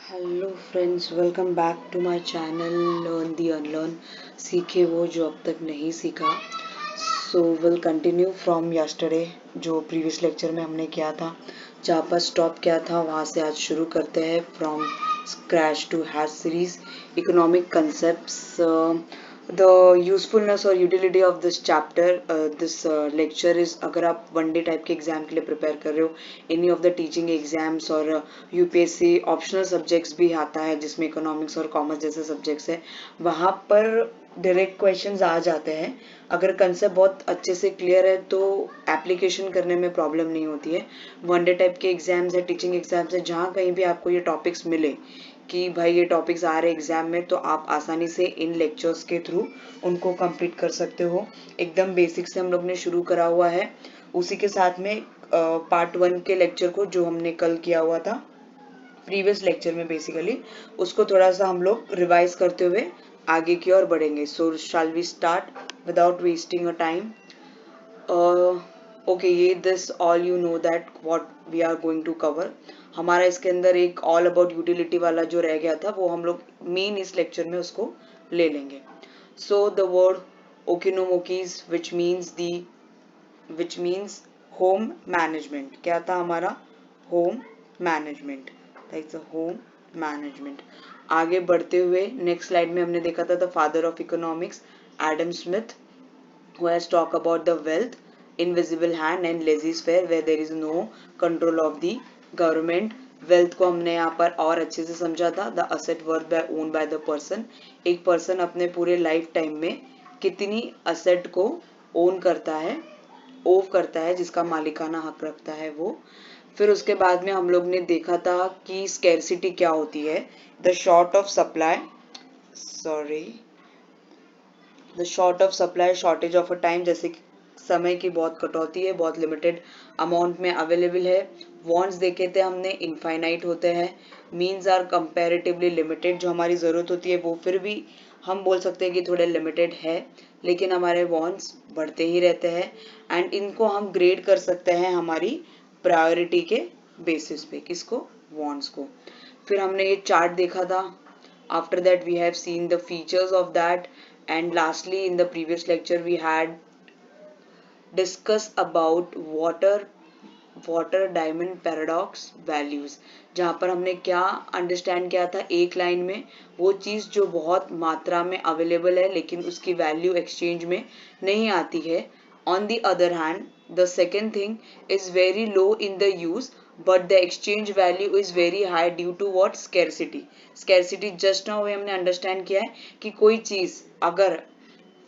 Hello friends, welcome back to my channel learn the unlearn. सीखे वो जो अब तक नहीं सीखा। So will continue from yesterday, जो प्रीवियस लेक्चर में हमने किया था। जहाँ पर स्टॉप किया था वहाँ से आज शुरू करते हैं from scratch to hash series economic concepts. The usefulness और utility of this chapter, this lecture is, अगर आप वनडे टाइप के एग्जाम के लिए प्रिपेयर कर रहे हो, any of the teaching exams और यूपीएससी ऑप्शनल सब्जेक्ट्स भी आता है जिसमें इकोनॉमिक्स और कॉमर्स जैसे सब्जेक्ट्स है, वहाँ पर डायरेक्ट क्वेश्चंस आ जाते हैं। अगर कंसेप्ट बहुत अच्छे से क्लियर है तो एप्लीकेशन करने में प्रॉब्लम नहीं होती है। वनडे टाइप के एग्जाम्स है, टीचिंग एग्जाम्स है, जहाँ कहीं भी आपको ये टॉपिक्स मिले कि भाई ये टॉपिक्स आ रहे एग्जाम में, तो आप आसानी से इन लेक्चर्स के थ्रू उनको कंप्लीट कर सकते हो। एकदम बेसिक से हम लोग ने शुरू करा हुआ है। उसी के साथ में पार्ट 1 के लेक्चर को जो हमने कल किया हुआ था प्रीवियस लेक्चर में, बेसिकली उसको थोड़ा सा हम लोग रिवाइज करते हुए आगे की ओर बढ़ेंगे। So shall we start without wasting a time. Okay, ये this all you know that what we are going to cover. हमारा इसके अंदर एक ऑल अबाउट यूटिलिटी वाला जो रह गया था वो हम लोग मेन इस लेक्चर में उसको ले लेंगे। सो द वर्ड ओकिनोमोकीज विच मीन्स होम मैनेजमेंट, क्या था हमारा? Home management, that's a home management. आगे बढ़ते हुए नेक्स्ट स्लाइड में हमने देखा था the father of economics Adam Smith, who has talked about the wealth, invisible hand and laissez-faire where there is no control of the government। Wealth को हमने यहाँ पर और अच्छे से समझा था, the asset worth by own by the person. एक पर्सन अपने पूरे लाइफ टाइम में कितनी असेट को ओन करता है, ओव करता है, जिसका मालिकाना हक रखता है वो। फिर उसके बाद में हम लोग ने देखा था कि स्कैरसिटी क्या होती है, the short of supply, sorry, the short of supply, shortage of a time, जैसे कि समय की बहुत कटौती है, बहुत लिमिटेड अमाउंट में अवेलेबल है। वॉन्ट्स देखे थे हमने, इनफाइनाइट होते हैं। मीन्स आर कंपैरेटिवली लिमिटेड, जो हमारी ज़रूरत होती है वो फिर भी हम बोल सकते हैं कि थोड़े लिमिटेड है, लेकिन हमारे वॉन्ट्स बढ़ते ही रहते हैं। एंड इनको हम ग्रेड कर सकते हैं हमारी प्रायोरिटी के बेसिस पे, किसको? वॉन्ट्स को। फिर हमने ये चार्ट देखा था। After that we have seen the features of that, and lastly in the previous lecture we had discussed about water diamond paradox values, जहाँ पर हमने क्या अंडरस्टैंड किया था, एक लाइन में वो चीज़ जो बहुत मात्रा में अवेलेबल है लेकिन उसकी वैल्यू एक्सचेंज में नहीं आती है। On the other hand the second thing is very low in the use but the exchange value is very high due to what? Scarcity. Scarcity just now हमने अंडरस्टैंड किया है कि कोई चीज़ अगर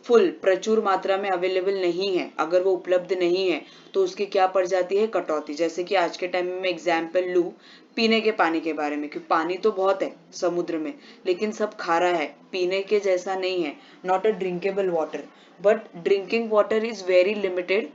फुल प्रचुर मात्रा में अवेलेबल नहीं है, अगर वो उपलब्ध नहीं है, तो उसकी क्या पड़ जाती है? कटौती। जैसे कि आज के टाइम में मैं एग्जाम्पल लूँ पीने के पानी के बारे में, क्योंकि पानी तो बहुत है समुद्र में, लेकिन सब खारा है, पीने के जैसा नहीं है, not a drinkable water. But drinking water is very limited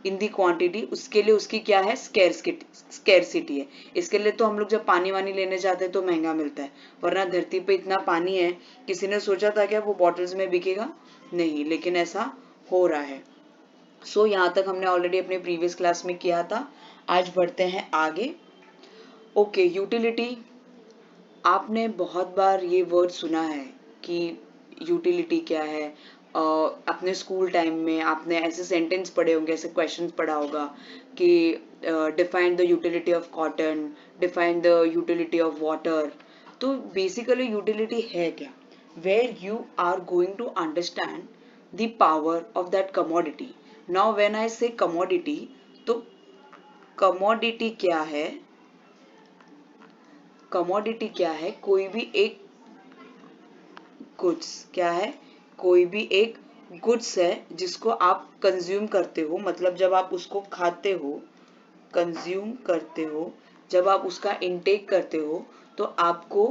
in the quantity, उसके लिए उसकी क्या है? स्कैरसिटी है। इसके लिए तो हम लोग जब पानी वानी लेने जाते हैं तो महंगा मिलता है, वरना धरती पे इतना पानी है, किसी ने सोचा था क्या वो बॉटल्स में बिकेगा? नहीं, लेकिन ऐसा हो रहा है। सो यहाँ तक हमने ऑलरेडी अपने प्रीवियस क्लास में किया था। आज बढ़ते हैं आगे। Okay, utility. आपने बहुत बार ये वर्ड सुना है कि यूटिलिटी क्या है। अपने स्कूल टाइम में आपने ऐसे सेंटेंस पढ़े होंगे, ऐसे क्वेश्चंस पढ़ा होगा कि define the utility of cotton, define the utility of water. तो बेसिकली यूटिलिटी है क्या? Where you are going to understand the power of that commodity. Now when I say commodity, तो कमोडिटी क्या है? कमोडिटी क्या है? कोई भी एक गुड्स, क्या है? कोई भी एक गुड्स है जिसको आप कंज्यूम करते हो, मतलब जब आप उसको खाते हो, कंज्यूम करते हो, जब आप उसका इनटेक करते हो, तो आपको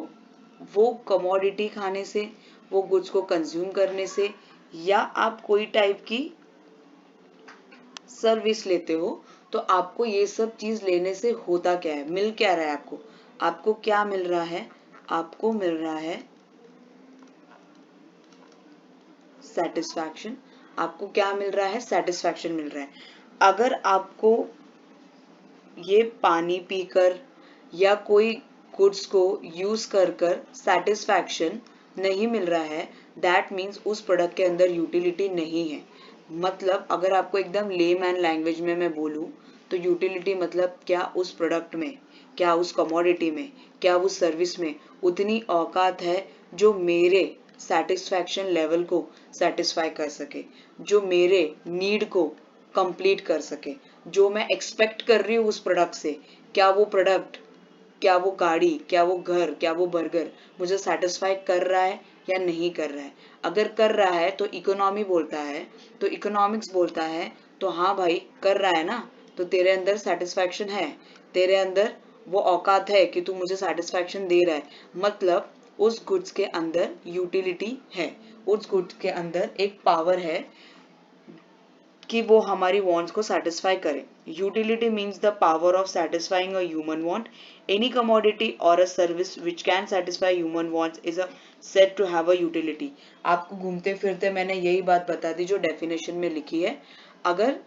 वो कमोडिटी खाने से, वो गुड्स को कंज्यूम करने से, या आप कोई टाइप की सर्विस लेते हो, तो आपको ये सब चीज लेने से होता क्या है? मिल क्या रहा है आपको? आपको क्या मिल रहा है? आपको मिल रहा है सेटिस्फैक्शन। आपको क्या मिल रहा है? सेटिस्फैक्शन मिल रहा है। अगर आपको ये पानी पीकर या कोई गुड्स को यूज कर कर सेटिस्फैक्शन नहीं मिल रहा है, दैट मीन्स उस प्रोडक्ट के अंदर यूटिलिटी नहीं है। मतलब अगर आपको एकदम लेमैन लैंग्वेज में मैं बोलूँ तो यूटिलिटी मतलब क्या उस प्रोडक्ट में, क्या उस कमोडिटी में, क्या उस सर्विस में उतनी औकात है जो मेरे सेटिस्फैक्शन लेवल को सेटिस्फाई कर सके, जो मेरे नीड को कंप्लीट कर सके, जो मैं एक्सपेक्ट कर रही हूँ उस प्रोडक्ट से, क्या वो प्रोडक्ट, क्या वो गाड़ी, क्या वो घर, क्या वो बर्गर मुझे सेटिस्फाई कर रहा है या नहीं कर रहा है। अगर कर रहा है तो इकोनॉमी बोलता है, तो इकोनॉमिक्स बोलता है तो हाँ भाई कर रहा है ना, तो तेरे अंदर सेटिस्फैक्शन है, तेरे अंदर वो औकात है कि तू मुझे सेटिस्फैक्शन दे रहा है, मतलब उस गुड्स के अंदर यूटिलिटी है, उस गुड्स के अंदर एक पावर है कि वो हमारी wants को satisfy करे। Utility means the power of satisfying a human want. Any commodity or a service which can satisfy human wants is a said to have a utility. आपको घूमते फिरते मैंने यही बात बता दी जो डेफिनेशन में लिखी है। अगर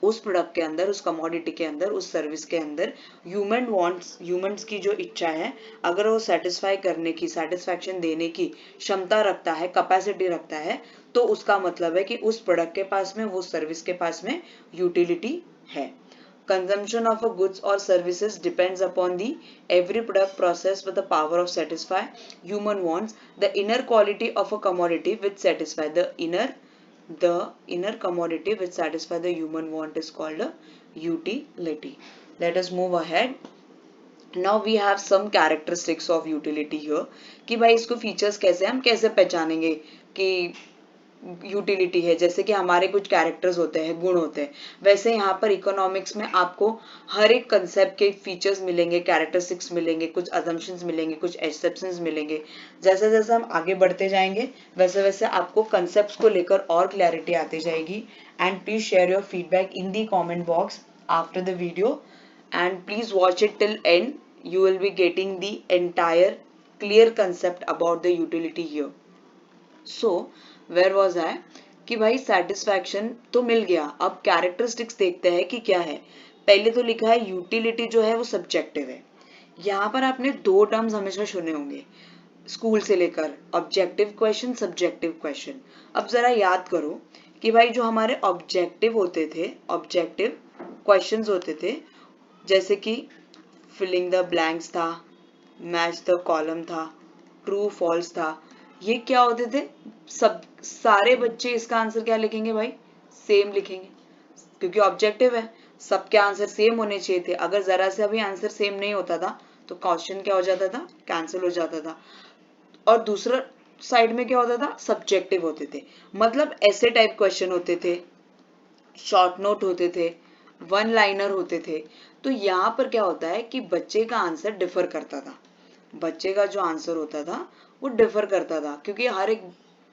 उस प्रोडक्ट के अंदर, उस कमोडिटी के अंदर, उस सर्विस के अंदर ह्यूमंस की जो इच्छा है, अगर वो सेटिस्फाई करने की, सेटिस्फैक्शन देने की क्षमता रखता है, कैपेसिटी रखता है, तो उसका मतलब है कि उस प्रोडक्ट के पास में, वो सर्विस के पास में यूटिलिटी है। Consumption of a goods or services depends upon the every product process with the power of satisfy human wants. The inner quality of a commodity which satisfy the inner commodity which satisfy the human want is called a utility. Let us move ahead. Now we have some characteristics of utility here कि भाई इसको features कैसे, हम कैसे पहचानेंगे कि utility है। जैसे कि हमारे कुछ कैरेक्टर्स होते हैं, गुण होते हैं, वैसे यहाँ पर इकोनॉमिक्स में आपको हर एक कंसेप्ट के फीचर्स मिलेंगे, कैरेक्टरिस्टिक्स मिलेंगे, कुछ अजम्पशंस मिलेंगे, कुछ एक्सेप्शंस मिलेंगे। जैसे जैसे हम आगे बढ़ते जाएंगे वैसे वैसे आपको कंसेप्ट्स को लेकर और क्लैरिटी आती जाएगी। And please share your feedback in the comment box after the video and please watch it till end. You will be getting the entire clear concept about the utility here. So where was I कि भाई satisfaction तो मिल गया, अब characteristics देखते हैं कि क्या है। पहले तो लिखा है utility जो है वो subjective है। यहाँ पर आपने दो टर्म्स हमेशा सुने होंगे स्कूल से लेकर, ऑब्जेक्टिव क्वेश्चन, सब्जेक्टिव क्वेश्चन। अब जरा याद करो कि भाई जो हमारे ऑब्जेक्टिव होते थे, ऑब्जेक्टिव क्वेश्चंस होते थे, जैसे कि फिलिंग द ब्लैंक्स था, मैच द कॉलम था, ट्रू फॉल्स था, ये क्या होते थे, सब सारे बच्चे इसका आंसर क्या लिखेंगे भाई, सेम लिखेंगे, क्योंकि ऑब्जेक्टिव है, सबके आंसर सेम होने चाहिए थे। अगर जरा से भी आंसर सेम नहीं होता था तो क्वेश्चन क्या हो जाता था, कैंसिल हो जाता था। और दूसरा साइड में क्या होता था, सब्जेक्टिव होते थे, मतलब ऐसे टाइप क्वेश्चन होते थे, शॉर्ट नोट होते थे, वन लाइनर होते थे। तो यहाँ पर क्या होता है कि बच्चे का आंसर डिफर करता था, बच्चे का जो आंसर होता था वो डिफर करता था, क्योंकि हर एक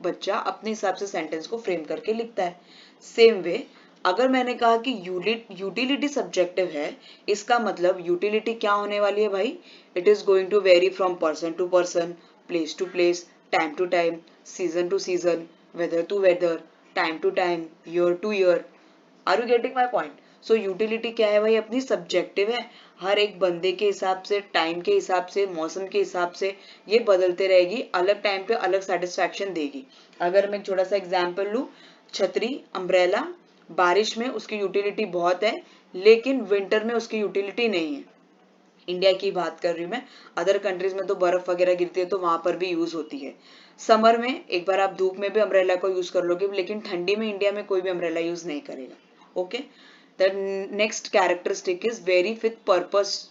बच्चा अपने हिसाब से सेंटेंस को फ्रेम करके लिखता है। सेम वे अगर मैंने कहा कि यूटिलिटी सब्जेक्टिव है, इसका मतलब यूटिलिटी क्या होने वाली है भाई, it is going to vary from person to person, place to place, time to time, season to season, weather to weather, time to time, year to year. Are you getting my point? So utility क्या है भाई, अपनी subjective है, हर एक बंदे के हिसाब से, टाइम के हिसाब से, मौसम के हिसाब से ये बदलते रहेगी, अलग टाइम पे अलग सेटिस्फैक्शन देगी। अगर मैं एक छोटा सा एग्जांपल लूं, छतरी, अम्ब्रेला, बारिश में उसकी यूटिलिटी बहुत है लेकिन विंटर में उसकी यूटिलिटी नहीं है। इंडिया की बात कर रही हूँ मैं, अदर कंट्रीज में तो बर्फ वगैरह गिरती है तो वहां पर भी यूज होती है। समर में एक बार आप धूप में भी अम्ब्रेला को यूज कर लोगे, लेकिन ठंडी में इंडिया में कोई भी अम्ब्रेला यूज नहीं करेगा। Okay, the next characteristic is very with purpose.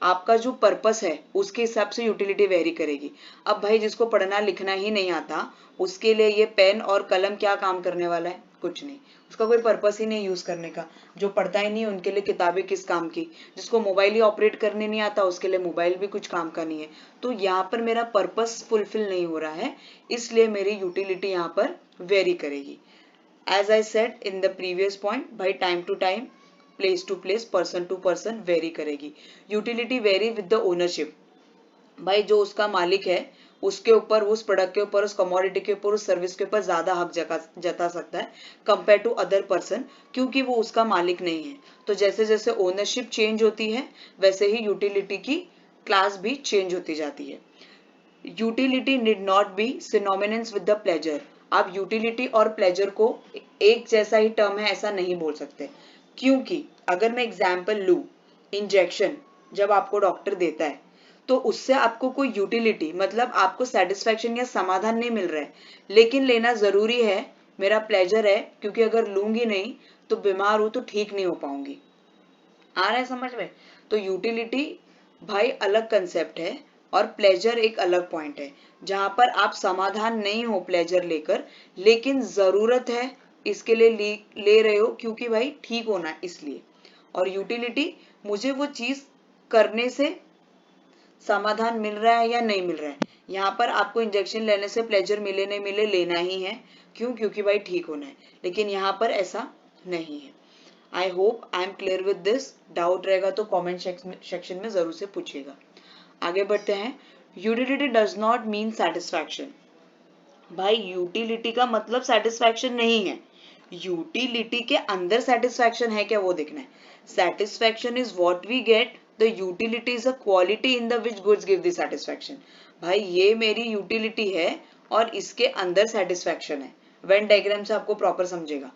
आपका जो पर्पस है उसके हिसाब से यूटिलिटी वेरी करेगी। अब भाई जिसको पढ़ना लिखना ही नहीं आता उसके लिए ये पेन और कलम क्या काम करने वाला है, कुछ नहीं, उसका कोई पर्पस ही नहीं यूज करने का। जो पढ़ता ही नहीं उनके लिए किताबें किस काम की, जिसको मोबाइल ही ऑपरेट करने नहीं आता उसके लिए मोबाइल भी कुछ काम का नहीं है। तो यहाँ पर मेरा पर्पस फुलफिल नहीं हो रहा है, इसलिए मेरी यूटिलिटी यहाँ पर वेरी करेगी। As I said in the previous point, भाई time to time, place to place, person to person vary करेगी। Utility vary with the ownership, भाई जो उसका मालिक है उसके ऊपर, उस प्रोडक्ट के ऊपर, उस कमोडिटी के ऊपर, उस सर्विस के ऊपर ज्यादा हक जता सकता है कंपेयर टू अदर पर्सन, क्योंकि वो उसका मालिक नहीं है। तो जैसे जैसे ओनरशिप चेंज होती है वैसे ही यूटिलिटी की क्लास भी चेंज होती जाती है। Utility need not be synonymous with the pleasure. आप यूटिलिटी और प्लेजर को एक जैसा ही टर्म है ऐसा नहीं बोल सकते, क्योंकि अगर मैं एग्जाम्पल लूं, इंजेक्शन जब आपको डॉक्टर देता है तो उससे आपको कोई यूटिलिटी मतलब आपको सेटिस्फैक्शन या समाधान नहीं मिल रहा है, लेकिन लेना जरूरी है, मेरा प्लेजर है, क्योंकि अगर लूंगी नहीं तो बीमार हूं तो ठीक नहीं हो पाऊंगी। आ रहा है समझ में? तो यूटिलिटी भाई अलग कंसेप्ट है और प्लेजर एक अलग पॉइंट है, जहां पर आप समाधान नहीं हो प्लेजर लेकर, लेकिन जरूरत है इसके लिए ले रहे हो क्योंकि भाई ठीक होना इसलिए। और यूटिलिटी मुझे वो चीज करने से समाधान मिल रहा है या नहीं मिल रहा है। यहाँ पर आपको इंजेक्शन लेने से प्लेजर मिले नहीं मिले लेना ही है, क्यों? क्योंकि भाई ठीक होना है, लेकिन यहाँ पर ऐसा नहीं है। I hope I am clear with this. Doubt रहेगा तो कमेंट सेक्शन में जरूर से पूछिएगा। आगे बढ़ते हैं। Utility does not mean satisfaction. भाई यूटिलिटी का मतलब सेटिस्फैक्शन नहीं है, यूटिलिटी के अंदर सेटिस्फैक्शन है क्या वो देखना है। Satisfaction is what we get, the utility is a quality in the which goods give the satisfaction. भाई ये मेरी यूटिलिटी है और इसके अंदर सेटिस्फैक्शन है। वेन डायग्राम से आपको प्रॉपर समझेगा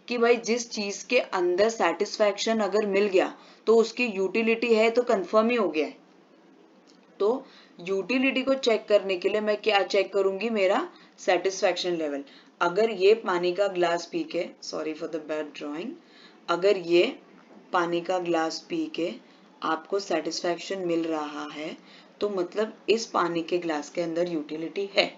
कि भाई जिस चीज के अंदर सेटिस्फैक्शन अगर मिल गया तो उसकी यूटिलिटी है, तो कंफर्म ही हो गया है। तो यूटिलिटी को चेक करने के लिए मैं क्या चेक करूंगी, मेरा सेटिस्फैक्शन लेवल। अगर ये पानी का ग्लास पी के, sorry for the bad drawing, अगर ये पानी का ग्लास पी के आपको सेटिस्फैक्शन मिल रहा है तो मतलब इस पानी के ग्लास के अंदर यूटिलिटी है।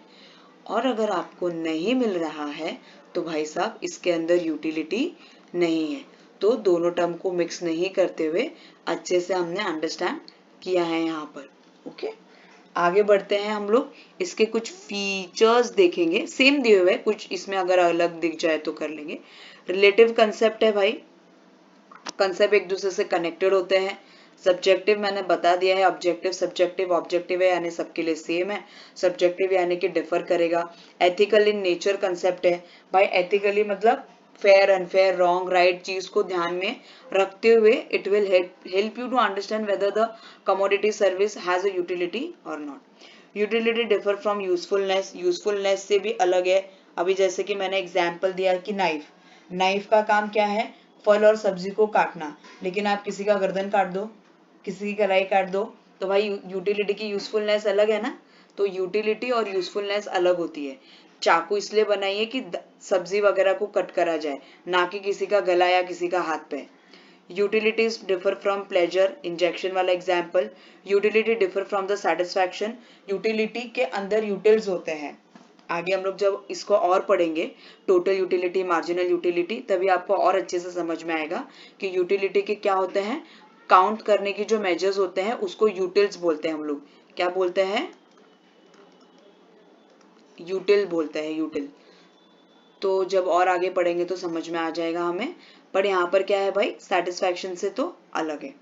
और अगर आपको नहीं मिल रहा है तो भाई साहब इसके अंदर यूटिलिटी नहीं है। तो दोनों टर्म को मिक्स नहीं करते हुए अच्छे से हमने अंडरस्टैंड किया है यहाँ पर। ओके, आगे बढ़ते हैं हम लोग। इसके कुछ फीचर्स देखेंगे, सेम दिए हुए, कुछ इसमें अगर अलग दिख जाए तो कर लेंगे। रिलेटिव कंसेप्ट है भाई, कंसेप्ट एक दूसरे से कनेक्टेड होते हैं। सब्जेक्टिव मैंने बता दिया है, ऑब्जेक्टिव सब्जेक्टिव ऑब्जेक्टिव है यानी सबके लिए सेम है, सब्जेक्टिव यानी कि डिफर करेगा। एथिकल इन नेचर कंसेप्ट है भाई, एथिकली मतलब फेयर अनफेयर रॉन्ग राइट चीज को ध्यान में रखते हुए it will help you to understand whether the commodity service has a utility और नॉट। Utility differ from usefulness, usefulness से भी अलग है। अभी जैसे कि मैंने एग्जाम्पल दिया कि नाइफ, नाइफ का काम क्या है, फल और सब्जी को काटना, लेकिन आप किसी का गर्दन काट दो, किसी की कलाई काट दो, तो भाई यूटिलिटी की यूजफुलनेस अलग है ना। तो यूटिलिटी और यूजफुलनेस अलग होती है। चाकू इसलिए बनाइए कि सब्जी वगैरह को कट करा जाए, ना कि किसी का गला या किसी का हाथ पे। Utilities differ from pleasure, injection वाला example. Utility differ from the satisfaction, utility के अंदर यूटिल्स होते हैं। आगे हम लोग जब इसको और पढ़ेंगे, टोटल यूटिलिटी मार्जिनल यूटिलिटी, तभी आपको और अच्छे से समझ में आएगा कि यूटिलिटी के क्या होते हैं। काउंट करने की जो मेजर्स होते हैं उसको यूटिल्स बोलते हैं हम लोग। क्या बोलते हैं? यूटिल बोलते हैं, यूटिल। तो जब और आगे पढ़ेंगे तो समझ में आ जाएगा हमें। पर यहाँ पर क्या है भाई, सेटिस्फैक्शन से तो अलग है।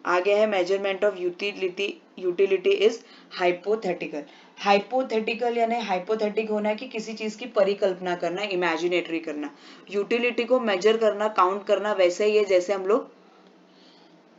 आगे है measurement of utility, utility is hypothetical. Hypothetical यानी हाइपोथेटिक होना है कि किसी चीज की परिकल्पना करना, इमेजिनेटरी करना। यूटिलिटी को मेजर करना, काउंट करना वैसे ही है जैसे हम लोग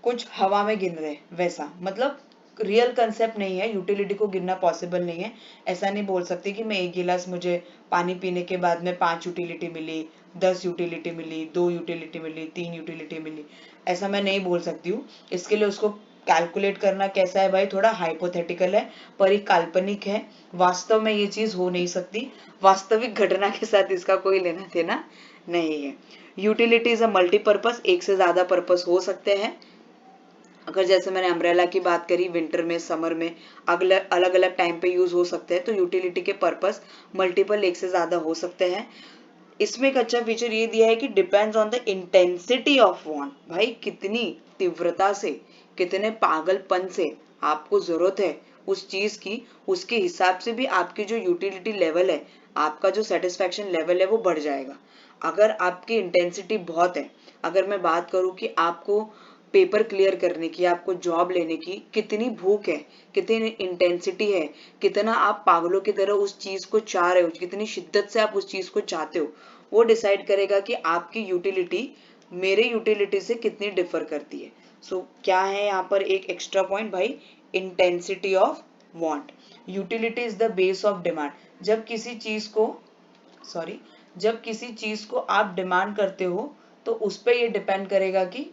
कुछ हवा में गिन रहे, वैसा मतलब रियल कंसेप्ट नहीं है। यूटिलिटी को गिनना पॉसिबल नहीं है। ऐसा नहीं बोल सकते कि मैं एक गिलास मुझे पानी पीने के बाद में 5 यूटिलिटी मिली, 10 यूटिलिटी मिली, 2 यूटिलिटी मिली, 3 यूटिलिटी मिली, ऐसा मैं नहीं बोल सकती हूँ। इसके लिए उसको कैलकुलेट करना कैसा है भाई, थोड़ा हाइपोथेटिकल है, पर एक काल्पनिक है। वास्तव में ये चीज हो नहीं सकती, वास्तविक घटना के साथ इसका कोई लेना देना नहीं है। यूटिलिटी इज अ मल्टीपर्पज, एक से ज्यादा पर्पस हो सकते हैं। अगर जैसे मैंने अम्ब्रेला की बात करी, विंटर में समर में अलग अलग टाइम पे यूज हो सकते हैं, तो यूटिलिटी के पर्पस मल्टीपल, एक से ज्यादा हो सकते हैं। इसमें एक अच्छा फीचर ये दिया है कि depends on the intensity of want. भाई कितनी तीव्रता से, कितने पागलपन से आपको जरूरत है उस चीज की, उसके हिसाब से भी आपकी जो यूटिलिटी लेवल है, आपका जो सेटिस्फैक्शन लेवल है वो बढ़ जाएगा। अगर आपकी इंटेंसिटी बहुत है, अगर मैं बात करूं कि आपको पेपर क्लियर करने की, आपको जॉब लेने की कितनी भूख है, कितनी इंटेंसिटी है, कितना आप पागलों की तरह उस चीज को चाह रहे हो, कितनी शिद्दत से आप उस चीज को चाहते हो, वो डिसाइड करेगा कि आपकी यूटिलिटी मेरे यूटिलिटी से कितनी डिफर करती है। सो क्या है यहाँ पर एक एक्स्ट्रा पॉइंट भाई, intensity of want. Utility is the base of demand. जब किसी चीज को आप डिमांड करते हो तो उस पर ये डिपेंड करेगा कि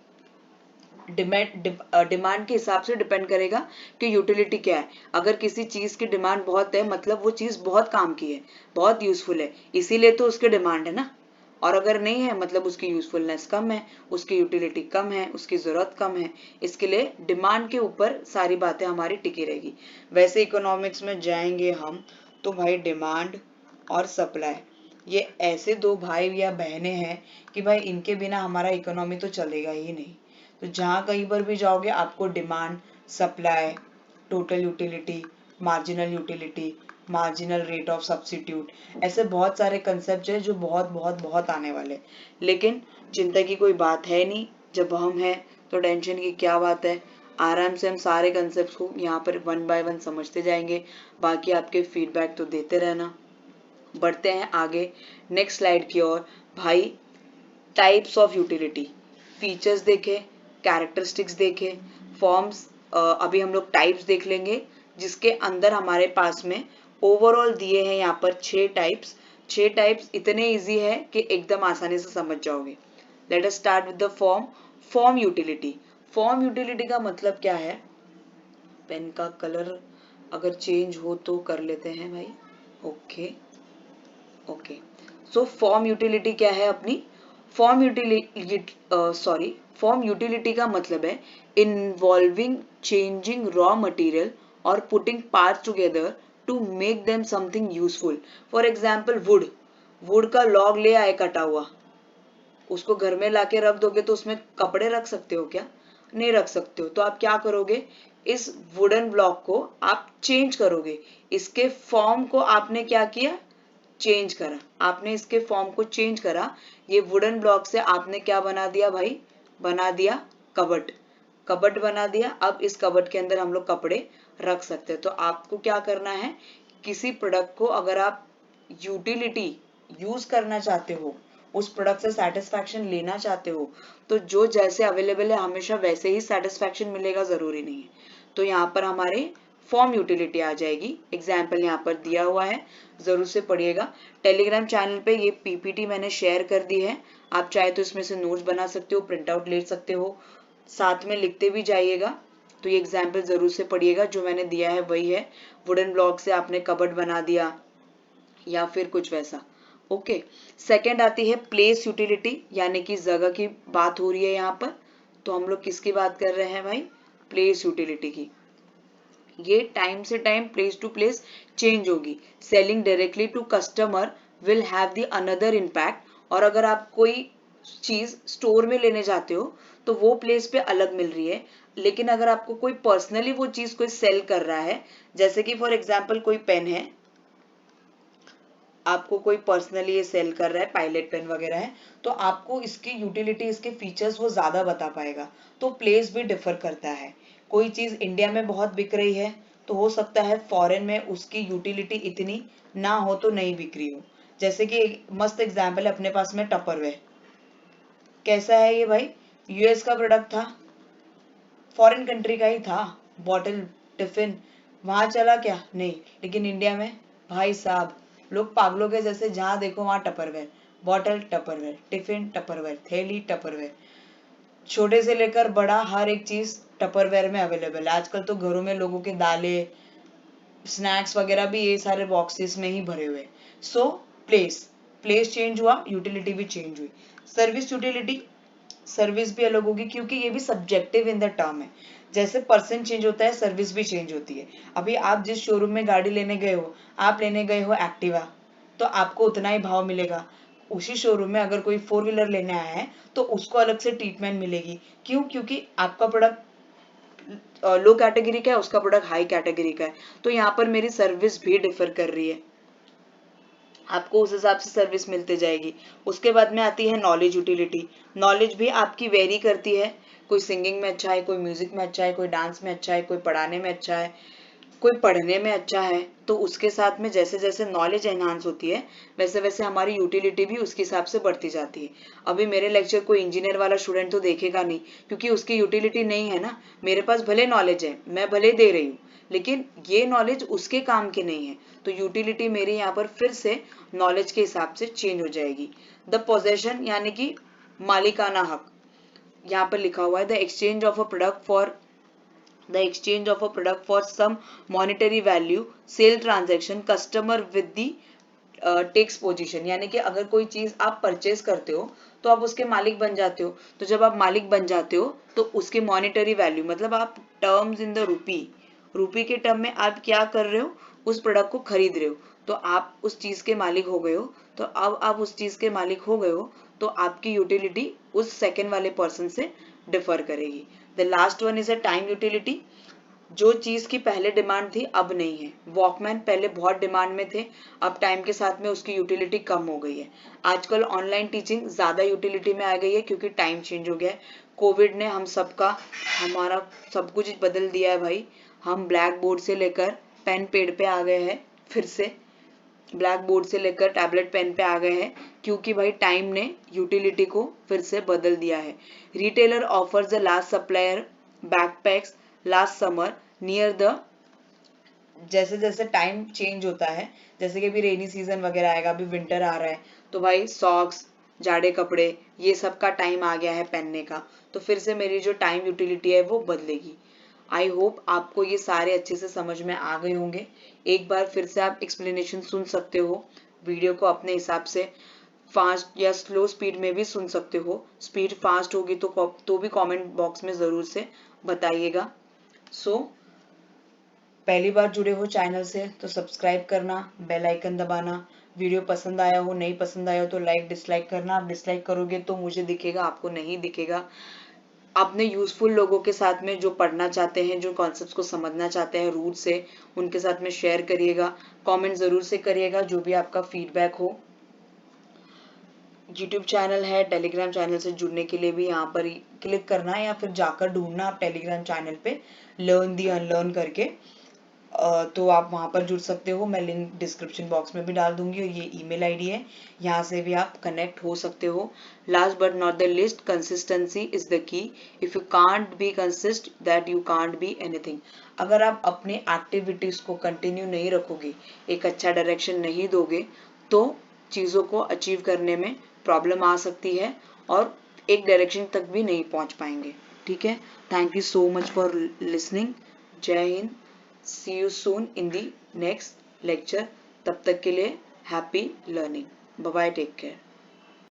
डिमांड के हिसाब से डिपेंड करेगा कि यूटिलिटी क्या है। अगर किसी चीज की डिमांड बहुत है मतलब वो चीज बहुत काम की है, बहुत यूजफुल है, इसीलिए तो उसकी डिमांड है ना। और अगर नहीं है मतलब उसकी यूजफुलनेस कम है, उसकी यूटिलिटी कम है, उसकी जरूरत कम है, इसके लिए डिमांड के ऊपर सारी बातें हमारी टिकी रहेगी। वैसे इकोनॉमिक्स में जाएंगे हम तो भाई डिमांड और सप्लाई ये ऐसे दो भाई या बहनें हैं कि भाई इनके बिना हमारा इकोनॉमी तो चलेगा ही नहीं। तो जहां कहीं पर भी जाओगे आपको demand, supply, total utility, marginal utility, marginal rate of substitute, ऐसे बहुत सारे कंसेप्ट है जो बहुत बहुत बहुत आने वाले। लेकिन चिंता की कोई बात है नहीं, जब हम हैं तो टेंशन की क्या बात है। आराम से हम सारे कंसेप्ट को यहाँ पर 1 बाय 1 समझते जाएंगे। बाकी आपके फीडबैक तो देते रहना। बढ़ते हैं आगे नेक्स्ट स्लाइड की ओर। भाई टाइप्स ऑफ यूटिलिटी, फीचर्स देखे, कैरेक्टरिस्टिक्स देखे, फॉर्म्स, अभी हम लोग टाइप्स देख लेंगे जिसके अंदर हमारे पास में ओवरऑल दिए हैं यहाँ पर 6 टाइप्स। 6 टाइप्स इतने इजी है कि एकदम आसानी से समझ जाओगे। Let us start with the form utility. Form utility का मतलब क्या है, पेन का कलर अगर चेंज हो तो कर लेते हैं भाई। Okay okay, so form utility क्या है अपनी। फॉर्म यूटिलिटी का मतलब है इन्वॉल्विंग चेंजिंग रॉ मटेरियल और putting parts together to make them something useful. For example wood का लॉग ले आए कटा हुआ, उसको घर में लाके रख दोगे तो उसमें कपड़े रख सकते हो क्या? नहीं रख सकते हो। तो आप क्या करोगे, इस वुडन ब्लॉक को आप चेंज करोगे, इसके फॉर्म को आपने क्या किया, चेंज करा। आपने इसके फॉर्म को चेंज करा, ये वुडन ब्लॉक से आपने क्या बना दिया भाई, बना दिया कबट। कबट बना दिया। अब इस कबट के अंदर हम लोग कपड़े रख सकते हैं। तो आपको क्या करना है, किसी प्रोडक्ट को अगर आप यूटिलिटी यूज करना चाहते हो, उस प्रोडक्ट से सेटिस्फैक्शन लेना चाहते हो, तो जो जैसे अवेलेबल है हमेशा वैसे ही सेटिस्फैक्शन मिलेगा जरूरी नहीं है। तो यहाँ पर हमारे फॉर्म यूटिलिटी आ जाएगी। एग्जाम्पल यहाँ पर दिया हुआ है, जरूर से पढ़िएगा। टेलीग्राम चैनल पे ये पीपीटी मैंने शेयर कर दी है, आप चाहे तो इसमें से नोट्स बना सकते हो, प्रिंट आउट ले सकते हो, साथ में लिखते भी जाइएगा। तो ये एग्जाम्पल जरूर से पढ़िएगा, जो मैंने दिया है वही है। वुडन ब्लॉक से आपने कबर्ड बना दिया या फिर कुछ वैसा। ओके, सेकेंड आती है प्लेस यूटिलिटी, यानी कि जगह की बात हो रही है यहाँ पर। तो हम लोग किसकी बात कर रहे हैं भाई, प्लेस यूटिलिटी की। ये टाइम से time, place to place change होगी। Selling directly to customer will have the another impact. और अगर आप कोई चीज स्टोर में लेने जाते हो तो वो प्लेस पे अलग मिल रही है, लेकिन अगर आपको कोई पर्सनली वो चीज कोई सेल कर रहा है, जैसे कि फॉर एग्जाम्पल कोई पेन है, आपको कोई पर्सनली ये सेल कर रहा है, पायलट पेन वगैरह है, तो आपको इसकी यूटिलिटी, इसके फीचर्स वो ज्यादा बता पाएगा। तो प्लेस भी डिफर करता है। कोई चीज इंडिया में बहुत बिक रही है तो हो सकता है फॉरेन में उसकी यूटिलिटी इतनी ना हो तो नहीं बिक रही हो। जैसे कि एक मस्त एग्जाम्पल है अपने पास में टपरवेयर। कैसा है ये भाई, यूएस का प्रोडक्ट था, फॉरेन कंट्री का ही था, बॉटल, टिफिन, वहां चला क्या, नहीं। लेकिन इंडिया में भाई साहब लोग पागलों के जैसे जहां देखो वहां Tupperware, bottle Tupperware, tiffin Tupperware, थैली टपरवेयर, छोटे से लेकर बड़ा हर एक चीज टपरवेयर में अवेलेबल है। आजकल तो घरों में लोगों के दालें, स्नैक्स वगैरह भी ये सारे बॉक्सेस में ही भरे हुए। सो प्लेस, प्लेस चेंज हुआ, यूटिलिटी भी चेंज हुई। सर्विस यूटिलिटी, सर्विस भी अलग होगी क्योंकि ये भी सब्जेक्टिव इन द टर्म है। जैसे पर्सन चेंज होता है सर्विस भी चेंज होती है। अभी आप जिस शोरूम में गाड़ी लेने गए हो, आप लेने गए हो एक्टिवा, तो आपको उतना ही भाव मिलेगा। उसी शोरूम में अगर कोई 4 व्हीलर लेने आया है तो उसको अलग से ट्रीटमेंट मिलेगी। क्यों? क्योंकि आपका प्रोडक्ट लो कैटेगरी का है, उसका प्रोडक्ट हाई कैटेगरी का है। तो यहाँ पर मेरी सर्विस भी डिफर कर रही है, आपको उस हिसाब से सर्विस मिलते जाएगी। उसके बाद में आती है नॉलेज यूटिलिटी। नॉलेज भी आपकी वेरी करती है, कोई सिंगिंग में अच्छा है, कोई म्यूजिक में अच्छा है, कोई डांस में अच्छा है, कोई पढ़ाने में अच्छा है, कोई पढ़ने में अच्छा है तो उसके साथ में जैसे जैसे नॉलेज एनहांस होती है वैसे वैसे हमारी यूटिलिटी भी उसके हिसाब से बढ़ती जाती है। अभी मेरे लेक्चर कोई इंजीनियर वाला स्टूडेंट तो देखेगा नहीं, क्योंकि उसकी यूटिलिटी नहीं है ना। मेरे पास भले नॉलेज है, मैं भले दे रही हूँ, लेकिन ये नॉलेज उसके काम की नहीं है, तो यूटिलिटी मेरी यहाँ पर फिर से नॉलेज के हिसाब से चेंज हो जाएगी। द पोजेशन यानी कि मालिकाना हक, यहाँ पर लिखा हुआ है the exchange of a product for the exchange of a product for some monetary value, sale transaction, customer with the tax position, यानी कि अगर कोई चीज आप परचेज करते हो तो आप उसके मालिक बन जाते हो। तो जब आप मालिक बन जाते हो तो उसके मॉनेटरी वैल्यू मतलब आप टर्म्स इन द रूपी के टर्म में आप क्या कर रहे हो, उस प्रोडक्ट को खरीद रहे हो, तो आप उस चीज के मालिक हो गए हो। तो अब आप उस चीज के मालिक हो गए हो तो आपकी यूटिलिटी उस सेकेंड वाले पर्सन से डिफर करेगी। The last one is a time utility. जो चीज की पहले डिमांड थी अब नहीं है। वॉकमैन पहले बहुत डिमांड में थे, अब टाइम के साथ में उसकी यूटिलिटी कम हो गई है। आजकल ऑनलाइन टीचिंग ज्यादा यूटिलिटी में आ गई है क्योंकि टाइम चेंज हो गया है। कोविड ने हम सबका हमारा सब कुछ बदल दिया है भाई। हम ब्लैक बोर्ड से लेकर पेन पेड पे आ गए हैं, फिर से ब्लैक बोर्ड से लेकर टैबलेट पेन पे आ गए हैं, क्योंकि भाई टाइम ने यूटिलिटी को फिर से बदल दिया है। Retailer offers the last supplier backpacks last summer near the, जैसे जैसे टाइम चेंज होता है, जैसे कि अभी रेनी सीजन वगैरह आएगा, अभी विंटर आ रहा है, तो भाई सॉक्स, जाड़े कपड़े, ये सब का टाइम आ गया है पहनने का, तो फिर से मेरी जो टाइम यूटिलिटी है वो बदलेगी। आई होप आपको ये सारे अच्छे से समझ में आ गए होंगे। एक बार फिर से आप एक्सप्लेनेशन सुन सकते हो, वीडियो को अपने हिसाब से फास्ट या स्लो स्पीड में भी सुन सकते हो। स्पीड फास्ट होगी तो भी कमेंट बॉक्स में जरूर से बताइएगा। सो पहली बार जुड़े हो चैनल से तो सब्सक्राइब करना, बेल आइकन दबाना। वीडियो पसंद आया हो, नहीं पसंद आया हो तो लाइक डिसलाइक करना। आप डिसलाइक करोगे तो मुझे दिखेगा, आपको नहीं दिखेगा। अपने यूजफुल लोगों के साथ में जो पढ़ना चाहते हैं, जो कॉन्सेप्ट्स को समझना चाहते हैं रूट से, उनके साथ में शेयर करिएगा। कमेंट जरूर से करिएगा जो भी आपका फीडबैक हो। यूट्यूब चैनल है, टेलीग्राम चैनल से जुड़ने के लिए भी यहाँ पर क्लिक करना है या फिर जाकर ढूंढना आप टेलीग्राम चैनल पे लर्न दी अनलर्न करके, तो आप वहां पर जुड़ सकते हो। मैं लिंक डिस्क्रिप्शन बॉक्स में भी डाल दूंगी और ये ईमेल आईडी है, यहाँ से भी आप कनेक्ट हो सकते हो। Last but not the list, consistency is the key. If you can't be consist that you can't be anything. अगर आप अपनी एक्टिविटीज को कंटिन्यू नहीं रखोगे, एक अच्छा डायरेक्शन नहीं दोगे, तो चीजों को अचीव करने में प्रॉब्लम आ सकती है और एक डायरेक्शन तक भी नहीं पहुंच पाएंगे। ठीक है, thank you so much for listening. जय Hind. See you soon in the next lecture. तब तक के लिए happy learning. Bye bye, take care.